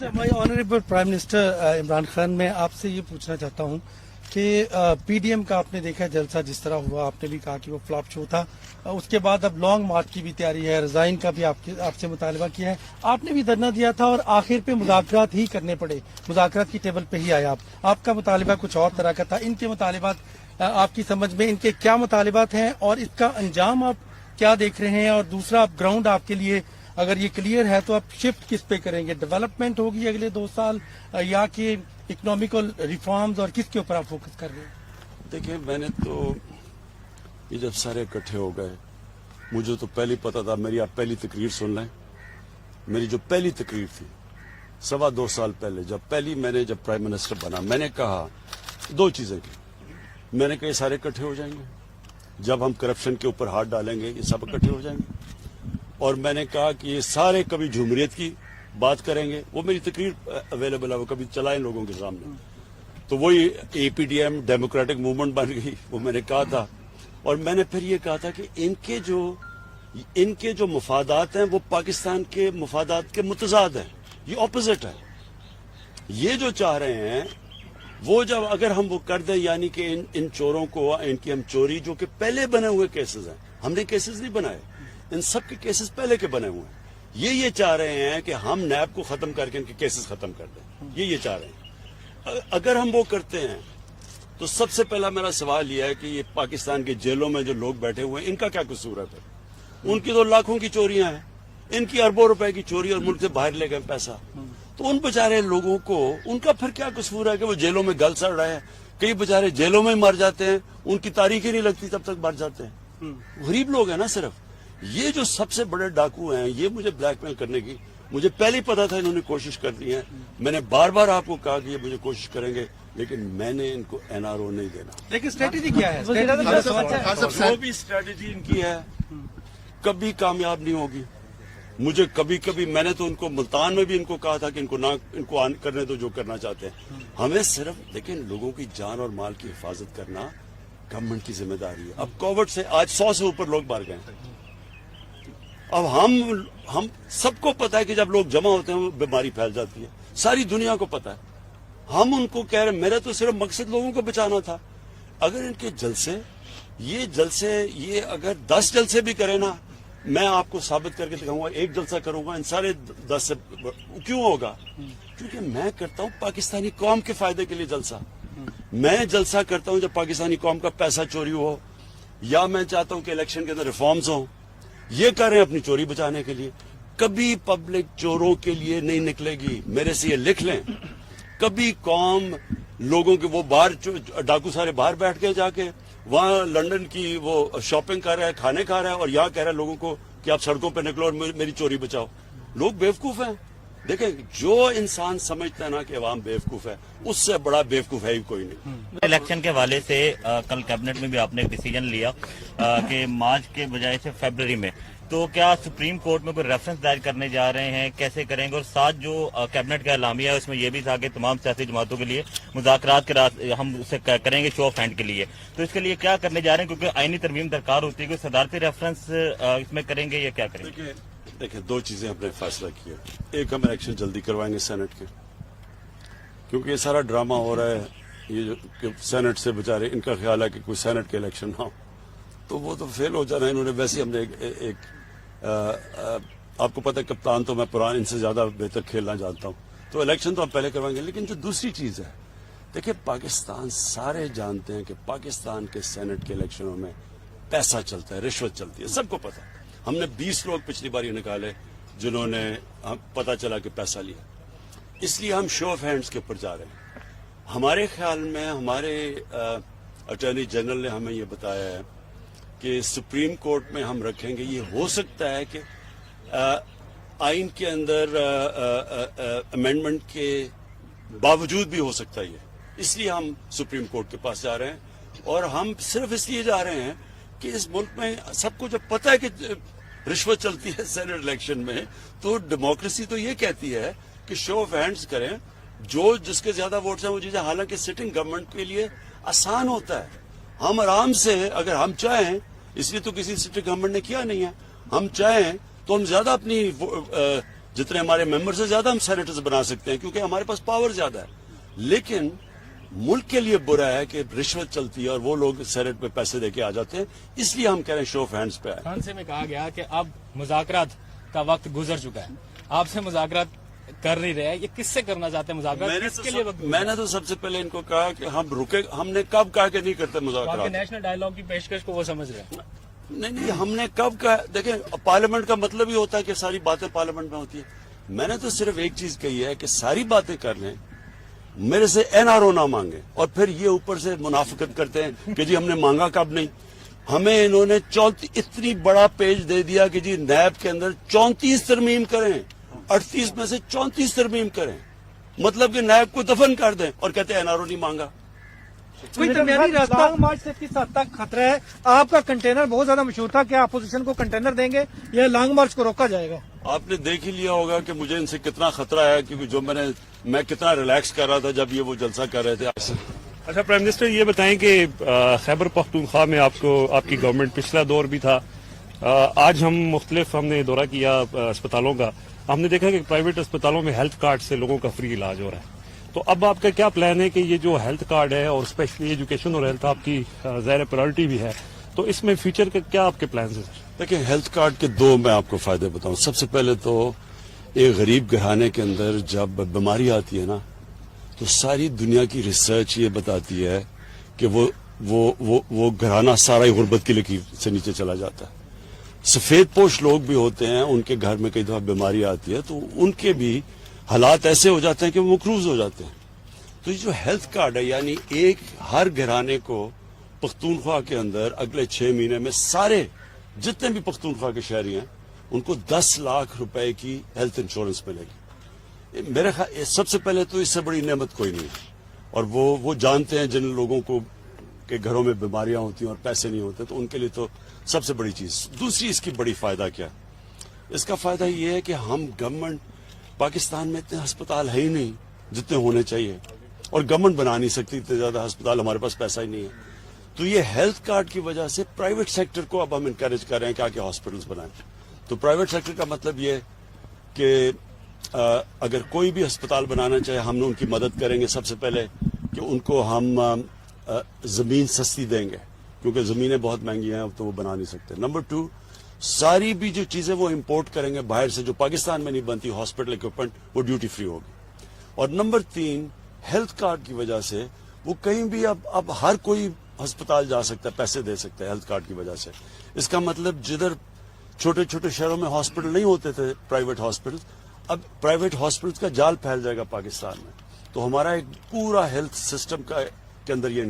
अच्छा, मैं honourable prime minister Imran Khan, मैं आपसे ये पूछना चाहता हूँ कि पीडीएम का आपने देखा जलसा जिस तरह हुआ, आपने भी कहा कि वो फ्लॉप शो था। उसके बाद अब लॉन्ग मार्च की भी तैयारी है, रिजाइन का भी आपसे मुतालबा किया है, आपने भी धरना दिया था और आखिर पे मुज़ाकरात ही करने पड़े, मुज़ाकरात की टेबल पे ही आए आप। आपका मुतालबा कुछ और तरह का था, इनके मुतालबात आपकी समझ में इनके क्या मुतालबात हैं और इसका अंजाम आप क्या देख रहे हैं? और दूसरा, ग्राउंड आपके लिए अगर ये क्लियर है तो आप शिफ्ट किस पे करेंगे? डेवलपमेंट होगी अगले 2 साल या कि इकोनॉमिकल रिफॉर्म्स, और किसके ऊपर आप फोकस कर रहे हैं? देखिए, मैंने तो ये जब सारे इकट्ठे हो गए, मुझे तो पहले पता था। मेरी आप पहली तकरीर सुन लें। मेरी जो पहली तकरीर थी 2.25 साल पहले, जब प्राइम मिनिस्टर बना, मैंने कहा 2 चीजें की। मैंने कहा ये सारे इकट्ठे हो जाएंगे, जब हम करप्शन के ऊपर हाथ डालेंगे ये सब इकट्ठे हो जाएंगे। और मैंने कहा कि ये सारे कभी जमहूरियत की बात करेंगे। वो मेरी तकरीर अवेलेबल है, वो कभी चलाएं लोगों के सामने। तो वही एपीडीएम डेमोक्रेटिक मूवमेंट बन गई, वो मैंने कहा था। और मैंने फिर ये कहा था कि इनके जो मफादात हैं वो पाकिस्तान के मफादात के मुतजाद हैं, ये ऑपोजिट है। ये जो चाह रहे हैं वो जब अगर हम वो कर दें, यानी कि इन चोरों को, इनकी हम चोरी, जो कि पहले बने हुए केसेस हैं, हमने केसेस नहीं बनाए, इन सब के केसेस पहले के बने हुए हैं। ये चाह रहे हैं कि हम नैब को खत्म करके इनके केसेस खत्म कर दें, ये चाह रहे हैं। अगर हम वो करते हैं तो सबसे पहला मेरा सवाल यह है कि ये पाकिस्तान के जेलों में जो लोग बैठे हुए हैं, इनका क्या कसूर है? फिर उनकी तो लाखों की चोरियां हैं, इनकी अरबों रुपए की चोरी, और मुल्क से बाहर ले गए पैसा। तो उन बेचारे लोगों को, उनका फिर क्या कसूर है कि वो जेलों में गल सड़ रहे हैं? कई बेचारे जेलों में मर जाते हैं, उनकी तारीख ही नहीं लगती तब तक मर जाते हैं। गरीब लोग हैं ना सिर्फ। ये जो सबसे बड़े डाकू हैं, ये मुझे ब्लैकमेल करने की, मुझे पहले ही पता था इन्होंने कोशिश कर दी है। मैंने बार बार आपको कहा कि ये मुझे कोशिश करेंगे, लेकिन मैंने इनको एनआरओ नहीं देना। लेकिन स्ट्रेटेजी क्या है? जो भी स्ट्रेटेजी इनकी है कभी कामयाब नहीं होगी। मुझे कभी मैंने तो उनको मुल्तान में भी इनको कहा था कि इनको करने दो जो करना चाहते हैं। हमें सिर्फ, लेकिन लोगों की जान और माल की हिफाजत करना गवर्नमेंट की जिम्मेदारी है। अब कोविड से आज 100 से ऊपर लोग मर गए। अब हम सबको पता है कि जब लोग जमा होते हैं बीमारी फैल जाती है, सारी दुनिया को पता है। हम उनको कह रहे, मेरा तो सिर्फ मकसद लोगों को बचाना था। अगर इनके जलसे, ये अगर 10 जलसे भी करें ना, मैं आपको साबित करके दिखाऊंगा। 1 जलसा करूंगा, इन सारे 10 से क्यों होगा? क्योंकि मैं करता हूं पाकिस्तानी कौम के फायदे के लिए जलसा। मैं जलसा करता हूं जब पाकिस्तानी कौम का पैसा चोरी हो, या मैं चाहता हूं कि इलेक्शन के अंदर रिफॉर्म्स हो। ये कर रहे हैं अपनी चोरी बचाने के लिए। कभी पब्लिक चोरों के लिए नहीं निकलेगी, मेरे से ये लिख लें। कभी कौम लोगों के, वो बाहर डाकू सारे बाहर बैठ के जाके वहां लंदन की वो शॉपिंग कर रहा है, खाने खा रहा है, और यहाँ कह रहा है लोगों को कि आप सड़कों पे निकलो और मेरी चोरी बचाओ। लोग बेवकूफ हैं। देखें, जो इंसान समझता है ना कि अवाम बेवकूफ है, उससे बड़ा बेवकूफ है ही कोई नहीं। इलेक्शन के हवाले से कल कैबिनेट में भी आपने एक डिसीजन लिया कि मार्च के बजाय से फरवरी में, तो क्या सुप्रीम कोर्ट में कोई रेफरेंस दायर करने जा रहे हैं? कैसे करेंगे? और साथ जो कैबिनेट का एलामिया है उसमें यह भी था कि तमाम सियासी जमातों के लिए मुज़ाकरात के रास्ते हम उसे करेंगे शो ऑफ हैंड के लिए। तो इसके लिए क्या करने जा रहे हैं? क्योंकि आईनी तरमीम दरकार होती है, कोई सदारती रेफरेंस इसमें करेंगे या क्या करेंगे? देखिए 2 चीजें हमने फैसला किया। एक, हम इलेक्शन जल्दी करवाएंगे सेनेट के, क्योंकि ये सारा ड्रामा हो रहा है। ये जो सेनेट से बेचारे, इनका ख्याल है कि कोई सेनेट के इलेक्शन ना हो, तो वो तो फेल हो जाना है इन्होंने। वैसे ही हमने आपको पता है, कप्तान तो मैं पुराना, इनसे ज्यादा बेहतर खेलना जानता हूं। तो इलेक्शन तो हम पहले करवाएंगे। लेकिन जो दूसरी चीज है, देखिए पाकिस्तान, सारे जानते हैं कि पाकिस्तान के सेनेट के इलेक्शनों में पैसा चलता है, रिश्वत चलती है, सबको पता है। हमने 20 लोग पिछली बार ये निकाले जिन्होंने पता चला कि पैसा लिया। इसलिए हम शो ऑफ हैंड्स के ऊपर जा रहे हैं। हमारे ख्याल में हमारे अटॉर्नी जनरल ने हमें ये बताया है कि सुप्रीम कोर्ट में हम रखेंगे। ये हो सकता है कि आइन के अंदर अमेंडमेंट के बावजूद भी हो सकता है ये। इसलिए हम सुप्रीम कोर्ट के पास जा रहे हैं। और हम सिर्फ इसलिए जा रहे हैं कि इस मुल्क में सबको जब पता है कि रिश्वत चलती है सेनेट इलेक्शन में, तो डेमोक्रेसी तो ये कहती है कि शो ऑफ हैंड्स करें, जो जिसके ज्यादा वोट्स हैं वो चीजें। हालांकि सिटिंग गवर्नमेंट के लिए आसान होता है, हम आराम से, अगर हम चाहें, इसलिए तो किसी सिटिंग गवर्नमेंट ने किया नहीं है, हम चाहें तो हम ज्यादा अपनी जितने हमारे मेंबर से ज्यादा हम सेनेटर्स बना सकते हैं, क्योंकि हमारे पास पावर ज्यादा है। लेकिन मुल्क के लिए बुरा है कि रिश्वत चलती है और वो लोग सेनेट पे पैसे देके आ जाते हैं, इसलिए हम कह रहे हैं शो ऑफ हैंड्स पे है। फ्रांस में कहा गया कि अब मुज़ाकरात का वक्त गुजर चुका है, आपसे मुज़ाकरात कर नहीं रहे हैं, ये किससे करना चाहते हैं मुज़ाकरात, किसके लिए वक्त? मैंने तो सबसे पहले इनको कहा कि हम रुके, हमने कब कहा कि नहीं करते आपके मुज़ाकरात? नेशनल डायलॉग की पेशकश को वो समझ रहे हैं। नहीं, हमने कब कहा? देखें, पार्लियामेंट का मतलब ही होता है कि सारी बातें पार्लियामेंट में होती है। मैंने तो सिर्फ एक चीज कही है कि सारी बातें कर लें, मेरे से एनआरओ ना मांगे, और फिर ये ऊपर से मुनाफिकत करते हैं कि जी हमने मांगा कब नहीं। हमें इन्होंने 34 इतनी बड़ा पेज दे दिया कि जी नैब के अंदर 34 तरमीम करें, 38 में से 34 तरमीम करें, मतलब कि नैब को दफन कर दें, और कहते हैं एनआरओ नहीं मांगा। कोई दरमियानी रास्ता लॉन्ग मार्च से किस हद तक खतरा है? आपका कंटेनर बहुत ज्यादा मशहूर था, क्या अपोजिशन को कंटेनर देंगे या लॉन्ग मार्च को रोका जाएगा? आपने देख ही लिया होगा कि मुझे इनसे कितना खतरा है, क्योंकि जो मैं कितना रिलैक्स कर रहा था जब ये वो जलसा कर रहे थे। अच्छा प्राइम मिनिस्टर, ये बताएं कि खैबर पख्तूनख्वा में आपकी गवर्नमेंट पिछला दौर भी था, आज हमने दौरा किया अस्पतालों का, हमने देखा कि प्राइवेट अस्पतालों में हेल्थ कार्ड से लोगों का फ्री इलाज हो रहा है। तो अब आपका क्या प्लान है कि ये जो हेल्थ कार्ड है और स्पेशली एजुकेशन और हेल्थ आपकी ज़ाहिर प्रायोरिटी भी है, तो इसमें फ्यूचर के क्या आपके प्लान है? देखिए, हेल्थ कार्ड के दो मैं आपको फायदे बताऊं। सबसे पहले तो एक गरीब घराने के अंदर जब बीमारी आती है ना, तो सारी दुनिया की रिसर्च ये बताती है कि वो घराना सारा ही गुर्बत की लकीर से नीचे चला जाता है। सफेद पोश लोग भी होते हैं, उनके घर में कई दफा बीमारी आती है तो उनके भी हालात ऐसे हो जाते हैं कि वो मकरूज हो जाते हैं। तो ये जो हेल्थ कार्ड है, यानी एक हर घराने को पख्तूनख्वा के अंदर अगले 6 महीने में सारे जितने भी पख्तूनख्वा के शहरी हैं उनको 10 लाख रुपए की हेल्थ इंश्योरेंस मिलेगी। मेरे ख्याल सबसे पहले तो इससे बड़ी नेमत कोई नहीं है, और वो जानते हैं जिन लोगों को के घरों में बीमारियां होती हैं और पैसे नहीं होते, तो उनके लिए तो सबसे बड़ी चीज। दूसरी इसकी बड़ी फायदा क्या है? इसका फायदा ये है कि हम गवर्नमेंट, पाकिस्तान में इतने अस्पताल है ही नहीं जितने होने चाहिए, और गवर्नमेंट बना नहीं सकती इतने ज्यादा अस्पताल, हमारे पास पैसा ही नहीं है। तो ये हेल्थ कार्ड की वजह से प्राइवेट सेक्टर को अब हम इनकरेज कर रहे हैं कि आके हॉस्पिटल्स बनाएं। तो प्राइवेट सेक्टर का मतलब ये कि अगर कोई भी अस्पताल बनाना चाहे, हमने उनकी मदद करेंगे। सबसे पहले कि उनको हम जमीन सस्ती देंगे, क्योंकि जमीनें बहुत महंगी हैं, अब तो वो बना नहीं सकते। नंबर 2, सारी भी जो चीजें वो इंपोर्ट करेंगे बाहर से, जो पाकिस्तान में नहीं बनती, हॉस्पिटल इक्विपमेंट, वो ड्यूटी फ्री होगी। और नंबर 3, हेल्थ कार्ड की वजह से वो कहीं भी अब हर कोई अस्पताल जा सकता है, पैसे दे सकता है हेल्थ कार्ड की वजह से। इसका मतलब जिधर छोटे छोटे शहरों में हॉस्पिटल नहीं होते थे, प्राइवेट हॉस्पिटल, अब प्राइवेट हॉस्पिटल्स का जाल फैल जाएगा पाकिस्तान में। तो हमारा एक पूरा हेल्थ सिस्टम के अंदर ये